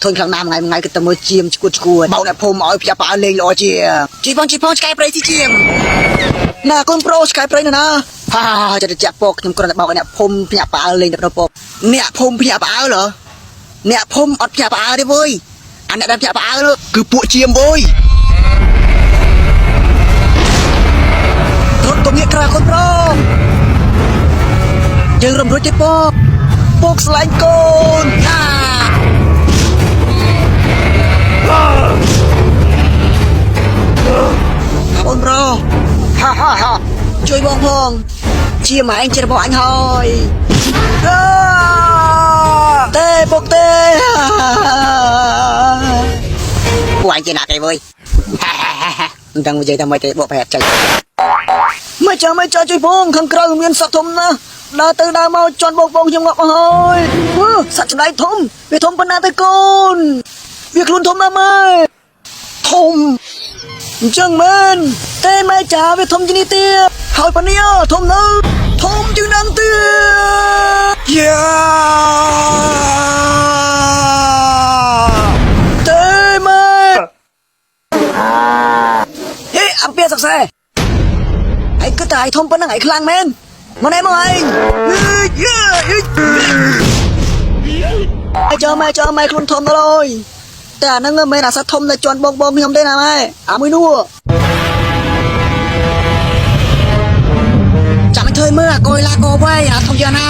ทนครั้งน้ำไงก็ต้องมาเจียมกุดเบาเนี่ยผมเอาพี่ป่าเลยรอเจียจีพองสกายไปที่เจียมน่าคนโปรสกายไปนะจะได้จับปกខ្ញុំគ្រាន់តែបោកអ្នកភូមិភ្ញាក់ផ្អើលលេងតែប្រពកអ្នកភូមិភ្ញាក់ផ្អើលเหรอអ្នកភូមិអត់ភ្ញាក់ផ្អើលទេវើយអាអ្នកដែលភ្ញាក់ផ្អើលគឺពួកជាមវើយរត់ទៅងាកក្រៅคนโปรយើងរំរួចទេពកស្លាញ់កូនបងប្រុសជួយបងផងជាម៉ែអញជារបស់អញហើយទេពុកទេពួកអញជាណាគេវើយមិនដឹងនិយាយថាមិនទេបកប្រែចេញមិនចាំជួយផងខាងក្រៅមានសត្វធំណាស់ដើរទៅដើរមកជន់បងខ្ញុំងាប់ហើយសត្វចម្លែកធំវាធំប៉ុណ្ណាទៅកូនវាខ្លួនធំណាស់ម៉ែធំអញ្ចឹងមែនតែម៉ែចាវាធំជាងនេះទៀតហើយប៉ុណ្នេះធំនៅធំជាងនឹងទៀតតែម៉ែហេអំពីសក្សែឯងគិតតែឯងធំប៉ុណ្ណឹងឯងខ្លាំងមែនមកណែមកឯងម៉ែខ្លួនធំទៅហើយតែអាហ្នឹងមិនមែនអាសត្វធំដែលជន់បងខ្ញុំទេណាម៉ែអាមួយនោះចាំឲ្យធ្វើមើលអាកុយឡាកោវ៉ៃអាធំយ៉ាងណា